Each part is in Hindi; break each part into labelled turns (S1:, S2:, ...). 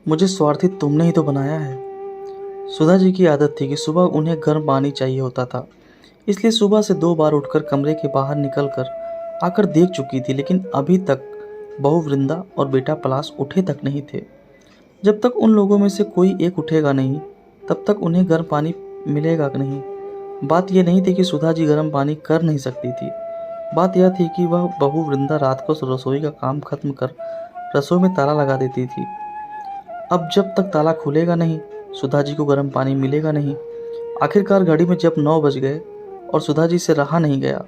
S1: मुझे स्वार्थी तुमने ही तो बनाया है। सुधा जी की आदत थी कि सुबह उन्हें गर्म पानी चाहिए होता था, इसलिए सुबह से 2 बार उठकर कमरे के बाहर निकलकर आकर देख चुकी थी, लेकिन अभी तक बहू वृंदा और बेटा पलाश उठे तक नहीं थे। जब तक उन लोगों में से कोई एक उठेगा नहीं, तब तक उन्हें गर्म पानी मिलेगा नहीं। बात यह नहीं थी कि सुधा जी गर्म पानी कर नहीं सकती थी, बात यह थी कि वह बहू वृंदा रात को रसोई का काम खत्म कर रसोई में ताला लगा देती थी। अब जब तक ताला खुलेगा नहीं, सुधा जी को गर्म पानी मिलेगा नहीं। आखिरकार घड़ी में जब 9 बज गए और सुधा जी से रहा नहीं गया,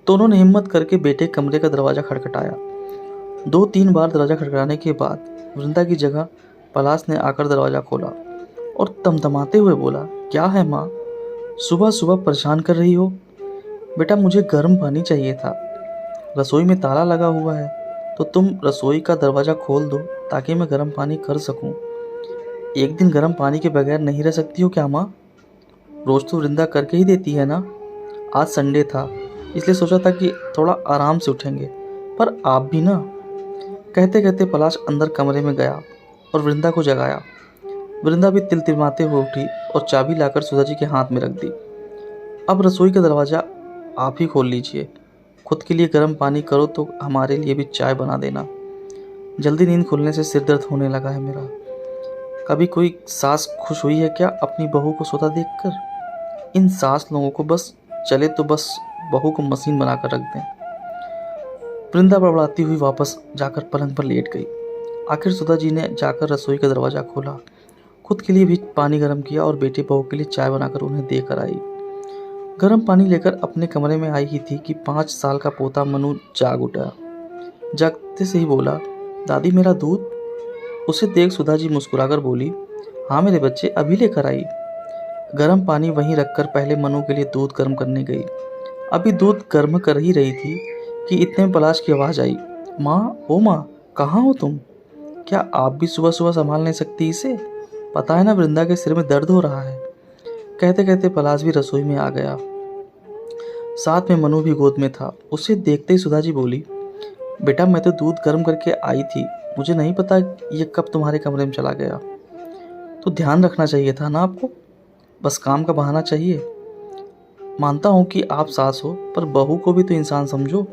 S1: तो उन्होंने हिम्मत करके बेटे कमरे का दरवाज़ा खटखटाया। 2-3 बार दरवाज़ा खटखटाने के बाद वृंदा की जगह पलाश ने आकर दरवाज़ा खोला और तमतमाते हुए बोला, क्या है माँ, सुबह सुबह परेशान कर रही हो? बेटा, मुझे गर्म पानी चाहिए था। रसोई में ताला लगा हुआ है, तो तुम रसोई का दरवाज़ा खोल दो ताकि मैं गर्म पानी कर सकूं। एक दिन गर्म पानी के बगैर नहीं रह सकती हो क्या माँ? रोज़ तो वृंदा करके ही देती है ना। आज संडे था, इसलिए सोचा था कि थोड़ा आराम से उठेंगे, पर आप भी ना। कहते कहते पलाश अंदर कमरे में गया और वृंदा को जगाया। वृंदा भी तिलतिलाते हुए उठी और चाबी लाकर सुधा जी के हाथ में रख दी। अब रसोई का दरवाज़ा आप ही खोल लीजिए। खुद के लिए गर्म पानी करो तो हमारे लिए भी चाय बना देना। जल्दी नींद खुलने से सिर दर्द होने लगा है मेरा। कभी कोई सास खुश हुई है क्या अपनी बहू को सोता देखकर? इन सास लोगों को बस चले तो बस बहू को मशीन बनाकर रख दें। वृंदा बड़बड़ाती हुई वापस जाकर पलंग पर लेट गई। आखिर सुधा जी ने जाकर रसोई का दरवाज़ा खोला, खुद के लिए भी पानी गर्म किया और बेटे बहू के लिए चाय बनाकर उन्हें देकर आई। गर्म पानी लेकर अपने कमरे में आई ही थी कि 5 साल का पोता मनु जाग उठा। जागते से ही बोला, दादी मेरा दूध? उसे देख सुधा जी मुस्कुराकर बोली, हाँ मेरे बच्चे, अभी लेकर आई। गर्म पानी वहीं रखकर पहले मनु के लिए दूध गर्म करने गई। अभी दूध गर्म कर ही रही थी कि इतने में पलाश की आवाज़ आई, माँ, ओ माँ, कहाँ हो तुम? क्या आप भी सुबह सुबह संभाल नहीं सकती इसे? पता है ना वृंदा के सिर में दर्द हो रहा है। कहते कहते पलाश भी रसोई में आ गया, साथ में मनु भी गोद में था। उसे देखते ही सुधा जी बोली, बेटा मैं तो दूध गर्म करके आई थी, मुझे नहीं पता ये कब तुम्हारे कमरे में चला गया। तो ध्यान रखना चाहिए था ना आपको, बस काम का बहाना चाहिए। मानता हूँ कि आप सास हो, पर बहू को भी तो इंसान समझो।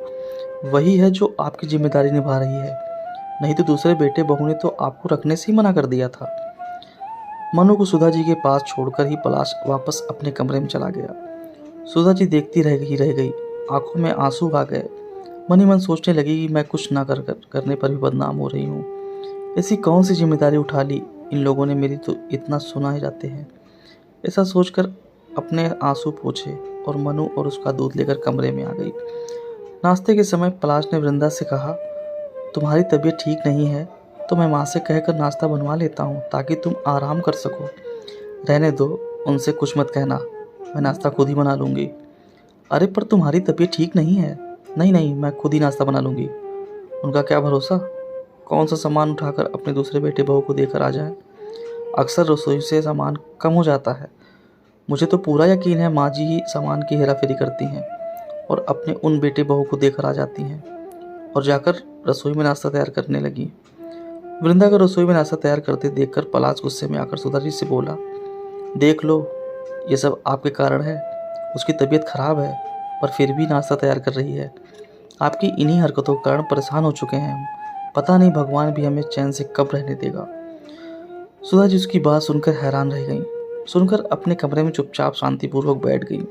S1: वही है जो आपकी जिम्मेदारी निभा रही है, नहीं तो दूसरे बेटे बहू ने तो आपको रखने से ही मना कर दिया था। मनु को सुधा जी के पास छोड़कर ही पलाश वापस अपने कमरे में चला गया। सुधा जी देखती रह गई, आंखों में आंसू आ गए। मन ही मन सोचने लगी कि मैं कुछ ना करने पर भी बदनाम हो रही हूँ। ऐसी कौन सी जिम्मेदारी उठा ली इन लोगों ने, मेरी तो इतना सुना ही जाते हैं। ऐसा सोचकर अपने आंसू पोंछे और मनु और उसका दूध लेकर कमरे में आ गई। नाश्ते के समय पलाश ने वृंदा से कहा, तुम्हारी तबीयत ठीक नहीं है तो मैं माँ से कहकर नाश्ता बनवा लेता हूँ ताकि तुम आराम कर सको। रहने दो, उनसे कुछ मत कहना, मैं नाश्ता खुद ही बना लूँगी। अरे पर तुम्हारी तबीयत ठीक नहीं है। नहीं नहीं, मैं खुद ही नाश्ता बना लूँगी। उनका क्या भरोसा, कौन सा सामान उठाकर अपने दूसरे बेटे बहू को देकर आ जाए। अक्सर रसोई से सामान कम हो जाता है। मुझे तो पूरा यकीन है माँ जी ही सामान की हेराफेरी करती हैं और अपने उन बेटे बहू को देकर आ जाती हैं। और जाकर रसोई में नाश्ता तैयार करने लगी। वृंदा को रसोई में नाश्ता तैयार करते देखकर पलाश गुस्से में आकर सुधा जी से बोला, देख लो, ये सब आपके कारण है। उसकी तबीयत खराब है पर फिर भी नाश्ता तैयार कर रही है। आपकी इन्हीं हरकतों के कारण परेशान हो चुके हैं हम। पता नहीं भगवान भी हमें चैन से कब रहने देगा। सुधा जी उसकी बात सुनकर हैरान रह गईं। सुनकर अपने कमरे में चुपचाप शांतिपूर्वक बैठ गई।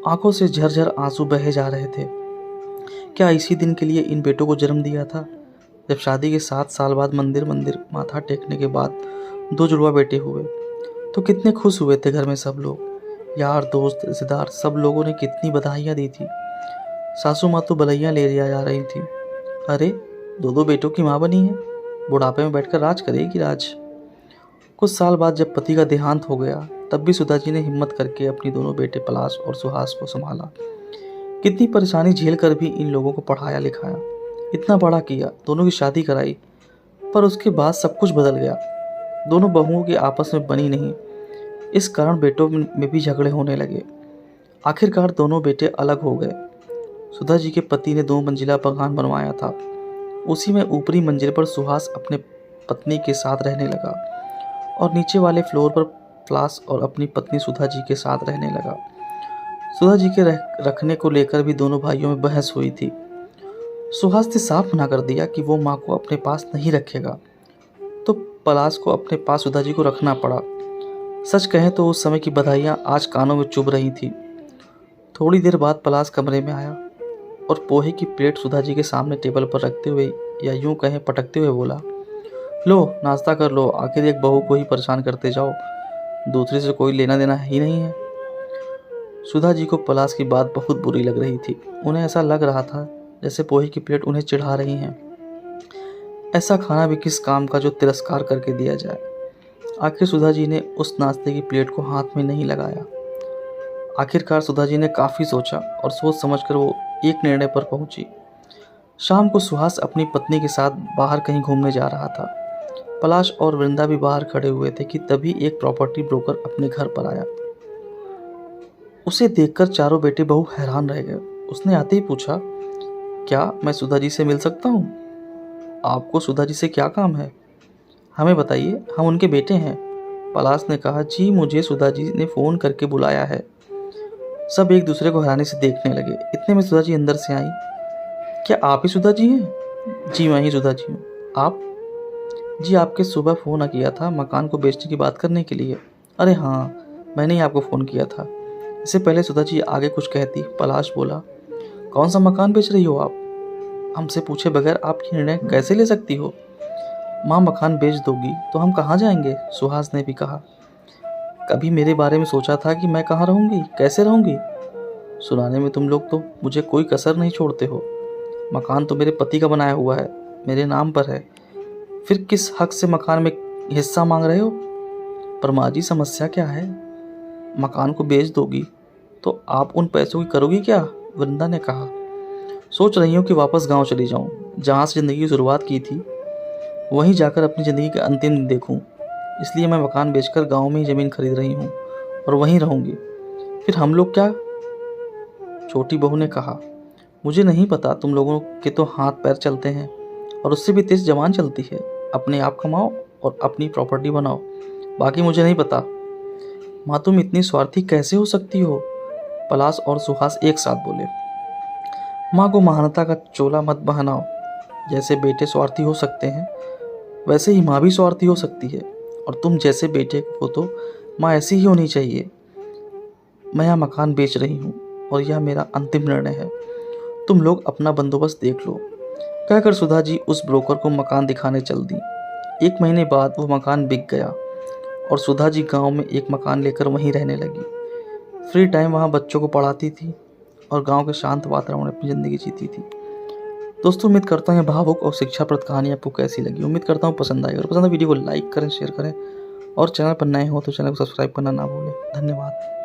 S1: आंखों से झरझर आंसू बहे जा रहे थे। क्या इसी दिन के लिए इन बेटों को जन्म दिया था? जब शादी के 7 साल बाद मंदिर माथा टेकने के बाद 2 जुड़वा बेटे हुए तो कितने खुश हुए थे घर में सब लोग। यार दोस्त रिश्तेदार सब लोगों ने कितनी बधाइयाँ दी थी। सासू माँ तो बलैया ले लिया जा रही थी। अरे 2 बेटों की माँ बनी है, बुढ़ापे में बैठकर राज करेगी राज। कुछ साल बाद जब पति का देहांत हो गया, तब भी सुधा जी ने हिम्मत करके अपनी दोनों बेटे पलाश और सुहास को संभाला। कितनी परेशानी झेल कर भी इन लोगों को पढ़ाया लिखाया, इतना बड़ा किया, दोनों की शादी कराई। पर उसके बाद सब कुछ बदल गया। दोनों बहुओं की आपस में बनी नहीं, इस कारण बेटों में भी झगड़े होने लगे। आखिरकार दोनों बेटे अलग हो गए। सुधा जी के पति ने 2 मंजिला मकान बनवाया था। उसी में ऊपरी मंजिल पर सुहास अपने पत्नी के साथ रहने लगा और नीचे वाले फ्लोर पर पलाश और अपनी पत्नी सुधा जी के साथ रहने लगा। सुधा जी के रखने को लेकर भी दोनों भाइयों में बहस हुई थी। सुहास ने साफ मना कर दिया कि वो माँ को अपने पास नहीं रखेगा, तो पलाश को अपने पास सुधा जी को रखना पड़ा। सच कहें तो उस समय की बधाइयाँ आज कानों में चुभ रही थी। थोड़ी देर बाद पलाश कमरे में आया और पोहे की प्लेट सुधा जी के सामने टेबल पर रखते हुए, या यूं कहें पटकते हुए बोला, लो नाश्ता कर लो, आखिर एक बहू को ही परेशान करते जाओ, दूसरे से कोई लेना देना ही नहीं है। सुधा जी को पलाश की बात बहुत बुरी लग रही थी। उन्हें ऐसा लग रहा था जैसे पोहे की प्लेट उन्हें चिढ़ा रही हैं। ऐसा खाना भी किस काम का जो तिरस्कार करके दिया जाए। आखिर सुधा जी ने उस नाश्ते की प्लेट को हाथ में नहीं लगाया। आखिरकार सुधा जी ने काफ़ी सोचा और सोच समझकर वो एक निर्णय पर पहुंची। शाम को सुहास अपनी पत्नी के साथ बाहर कहीं घूमने जा रहा था। पलाश और वृंदा भी बाहर खड़े हुए थे कि तभी एक प्रॉपर्टी ब्रोकर अपने घर पर आया। उसे देखकर चारों बेटे बहू हैरान रह गए। उसने आते ही पूछा, क्या मैं सुधा जी से मिल सकता हूँ? आपको सुधा जी से क्या काम है? हमें बताइए, हम उनके बेटे हैं। पलाश ने कहा, जी मुझे सुधा जी ने फ़ोन करके बुलाया है। सब एक दूसरे को हैरानी से देखने लगे। इतने में सुधा जी अंदर से आई। क्या आप ही सुधा जी हैं? जी मैं ही सुधा जी हूँ। आप? जी आपके सुबह फ़ोन किया था मकान को बेचने की बात करने के लिए। अरे हाँ, मैंने ही आपको फ़ोन किया था। इससे पहले सुधा जी आगे कुछ कहती, पलाश बोला, कौन सा मकान बेच रही हो आप? हमसे पूछे बगैर आप ये निर्णय कैसे ले सकती हो? माँ मकान बेच दोगी तो हम कहाँ जाएंगे? सुहास ने भी कहा। कभी मेरे बारे में सोचा था कि मैं कहाँ रहूँगी, कैसे रहूँगी? सुनाने में तुम लोग तो मुझे कोई कसर नहीं छोड़ते हो। मकान तो मेरे पति का बनाया हुआ है, मेरे नाम पर है, फिर किस हक से मकान में हिस्सा मांग रहे हो? पर माँ जी समस्या क्या है? मकान को बेच दोगी तो आप उन पैसों की करोगी क्या? वृंदा ने कहा। सोच रही हूँ कि वापस गांव चली जाऊँ, जहाँ से ज़िंदगी की शुरुआत की थी वहीं जाकर अपनी ज़िंदगी के अंतिम दिन देखूँ। इसलिए मैं मकान बेचकर गांव में ही ज़मीन खरीद रही हूँ और वहीं रहूँगी। फिर हम लोग क्या? छोटी बहू ने कहा, मुझे नहीं पता, तुम लोगों के तो हाथ पैर चलते हैं और उससे भी तेज जबान चलती है। अपने आप कमाओ और अपनी प्रॉपर्टी बनाओ, बाकी मुझे नहीं पता। माँ तुम इतनी स्वार्थी कैसे हो सकती हो? पलाश और सुहास एक साथ बोले। माँ को महानता का चोला मत बहनाओ। जैसे बेटे स्वार्थी हो सकते हैं वैसे ही माँ भी स्वार्थी हो सकती है, और तुम जैसे बेटे को तो माँ ऐसी ही होनी चाहिए। मैं यहाँ मकान बेच रही हूँ और यह मेरा अंतिम निर्णय है। तुम लोग अपना बंदोबस्त देख लो। कहकर सुधा जी उस ब्रोकर को मकान दिखाने चल दी। 1 महीने बाद वो मकान बिक गया और सुधा जी गांव में एक मकान लेकर वहीं रहने लगी। फ्री टाइम वहाँ बच्चों को पढ़ाती थी और गांव के शांत वातावरण में अपनी ज़िंदगी जीती थी। दोस्तों उम्मीद करता हूँ भावुक और शिक्षाप्रद कहानी आपको कैसी लगी। उम्मीद करता हूँ पसंद आएगी। अगर पसंद है वीडियो को लाइक करें, शेयर करें और चैनल पर नए हो तो चैनल को सब्सक्राइब करना ना भूलें। धन्यवाद।